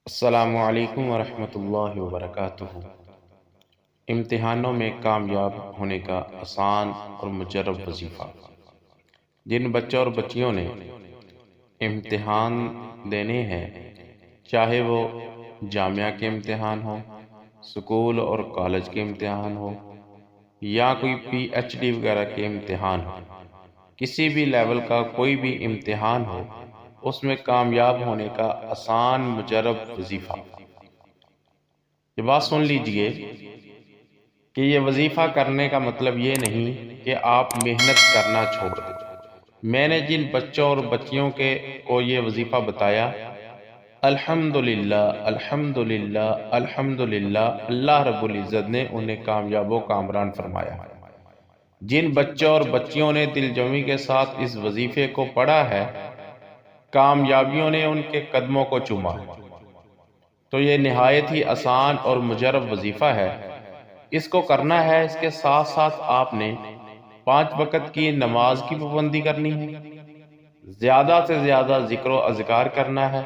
السلام علیکم ورحمۃ اللہ وبرکاتہ۔ امتحانوں میں کامیاب ہونے کا آسان اور مجرب وظیفہ۔ جن بچوں اور بچیوں نے امتحان دینے ہیں، چاہے وہ جامعہ کے امتحان ہو، سکول اور کالج کے امتحان ہو، یا کوئی PhD وغیرہ کے امتحان ہو، کسی بھی لیول کا کوئی بھی امتحان ہو، اس میں کامیاب ہونے کا آسان مجرب وظیفہ۔ یہ بات سن لیجئے کہ یہ وظیفہ کرنے کا مطلب یہ نہیں کہ آپ محنت کرنا چھوڑ دیں۔ میں نے جن بچوں اور بچیوں کو یہ وظیفہ بتایا، الحمدللہ الحمدللہ الحمدللہ، اللہ رب العزت نے انہیں کامیاب و کامران فرمایا۔ جن بچوں اور بچیوں نے دل جمعی کے ساتھ اس وظیفے کو پڑھا ہے، کامیابیوں نے ان کے قدموں کو چوما ہے۔ تو یہ نہایت ہی آسان اور مجرب وظیفہ ہے۔ اس کو کرنا ہے، اس کے ساتھ ساتھ آپ نے 5 وقت کی نماز کی پابندی کرنی ہے، زیادہ سے زیادہ ذکر و اذکار کرنا ہے،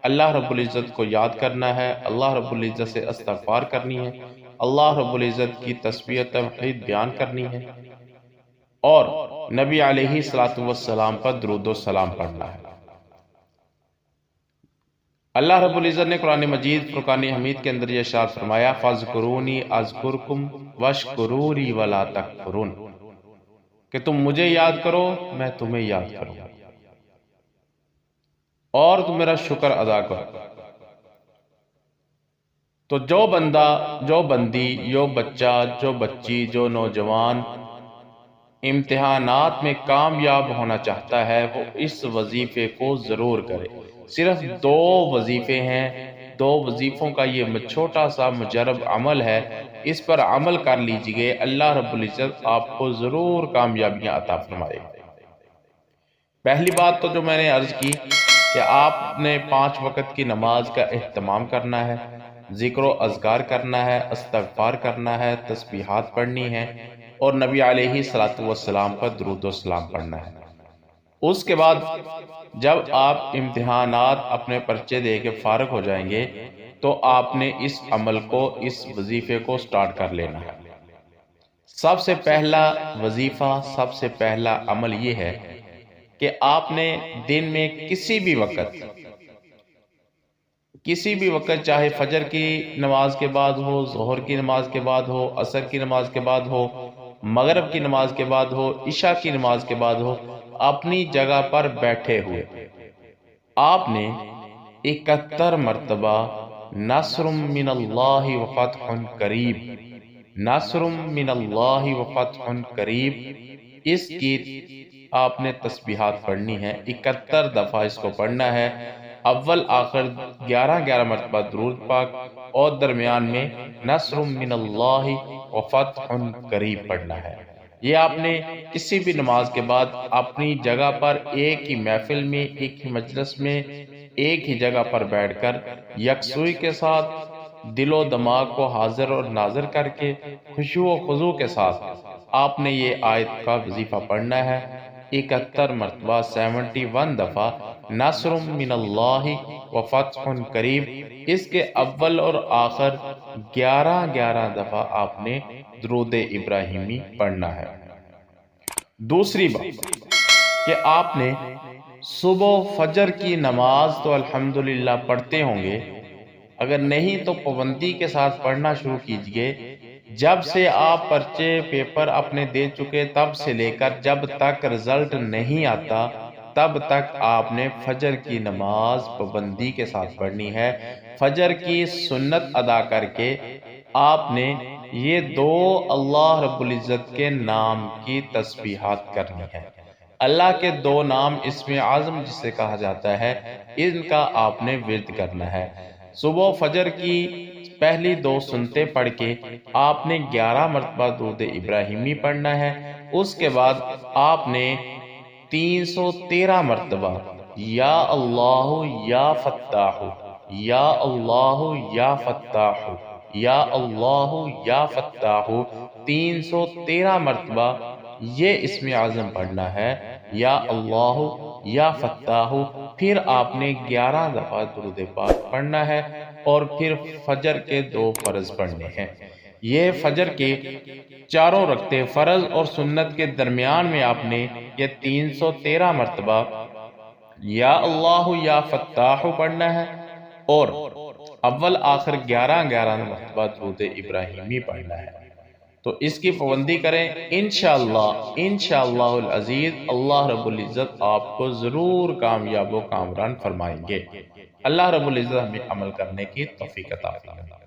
اللہ رب العزت کو یاد کرنا ہے، اللہ رب العزت سے استغفار کرنی ہے، اللہ رب العزت کی تسبیح توحید بیان کرنی ہے، اور نبی علیہ الصلوۃ والسلام پر درود و سلام پڑھنا ہے۔ اللہ رب العزت نے قرآن مجید فرقان حمید کے اندر یہ ارشاد فرمایا، فَاذْكُرُونِي أَذْكُرْكُمْ وَاشْكُرُوا لِي وَلَا تَكْفُرُونَ، کہ تم مجھے یاد کرو، میں تمہیں یاد کروں، اور تم میرا شکر ادا کرو۔ تو جو بندہ، جو بندی، جو بچہ، جو بچی، جو نوجوان امتحانات میں کامیاب ہونا چاہتا ہے، وہ اس وظیفے کو ضرور کرے۔ صرف 2 وظیفے ہیں، 2 وظیفوں کا یہ چھوٹا سا مجرب عمل ہے، اس پر عمل کر لیجئے، اللہ رب العزت آپ کو ضرور کامیابیاں عطا فرمائے۔ پہلی بات تو جو میں نے عرض کی کہ آپ نے 5 وقت کی نماز کا اہتمام کرنا ہے، ذکر و اذکار کرنا ہے، استغفار کرنا ہے، تسبیحات پڑھنی ہے، اور نبی علیہ الصلوۃ والسلام پر درود و سلام پڑھنا ہے۔ اس کے بعد جب آپ امتحانات اپنے پرچے دے کے فارغ ہو جائیں گے، تو آپ نے اس عمل کو، اس وظیفے کو سٹارٹ کر لینا ہے۔ سب سے پہلا وظیفہ، سب سے پہلا عمل یہ ہے کہ آپ نے دن میں کسی بھی وقت، چاہے فجر کی نماز کے بعد ہو، ظہر کی نماز کے بعد ہو، عصر کی نماز کے بعد ہو، مغرب کی نماز کے بعد ہو، عشاء کی نماز کے بعد ہو، اپنی جگہ پر بیٹھے ہوئے آپ نے 71 مرتبہ نصر من اللہ و فتح قریب، نصر من اللہ و فتح قریب، اس کی آپ نے تسبیحات پڑھنی ہے، 71 دفعہ اس کو پڑھنا ہے۔ اول آخر 11 مرتبہ درود پاک، اور درمیان میں نصر من اللہ و فتح قریب پڑھنا ہے۔ یہ آپ نے کسی بھی نماز کے بعد اپنی جگہ پر، ایک ہی محفل میں، ایک ہی مجلس میں، ایک ہی جگہ پر بیٹھ کر یکسوئی کے ساتھ، دل و دماغ کو حاضر اور ناظر کر کے، خشوع و خضوع کے ساتھ آپ نے یہ آیت کا وظیفہ پڑھنا ہے، 71 مرتبہ، 71 دفعہ نصر من اللہ و فتح قریب۔ اس کے اول اور آخر 11 دفعہ آپ نے درود ابراہیمی پڑھنا ہے۔ دوسری بات کہ آپ نے صبح فجر کی نماز تو الحمدللہ پڑھتے ہوں گے، اگر نہیں تو پابندی کے ساتھ پڑھنا شروع کیجئے۔ جب سے آپ پرچے پیپر اپنے دے چکے تب سے لے کر جب تک رزلٹ نہیں آتا، تب تک آپ نے فجر کی نماز پابندی کے ساتھ پڑھنی ہے۔ فجر کی سنت ادا کر کے آپ نے یہ 2 اللہ رب العزت کے نام کی تسبیحات کرنی ہے۔ اللہ کے 2 نام اسم اعظم جسے کہا جاتا ہے، ان کا آپ نے ورد کرنا ہے۔ صبح فجر کی پہلی 2 سنتیں پڑھ کے آپ نے 11 مرتبہ درود ابراہیمی پڑھنا ہے۔ اس کے بعد آپ نے 313 مرتبہ یا اللہ یا فتاح، یا اللہ یا فتاح، یا اللہ یا فتاح، 313 مرتبہ یہ اسم اعظم پڑھنا ہے۔ یا اللہ یا فتاح، پھر آپ نے 11 دفعہ درود پاک پڑھنا ہے، اور پھر فجر کے 2 فرض پڑھنے ہیں۔ یہ فجر کے 4 رکعتیں فرض اور سنت کے درمیان میں آپ نے یہ 313 مرتبہ یا اللہ یا فتاح پڑھنا ہے، اور اول آخر 11 مرتبہ درود ابراہیمی پڑھنا ہے۔ تو اس کی پابندی کریں، انشاءاللہ العزیز اللہ رب العزت آپ کو ضرور کامیاب و کامران فرمائیں گے۔ اللہ رب العزت ہمیں عمل کرنے کی توفیق عطا فرمائے۔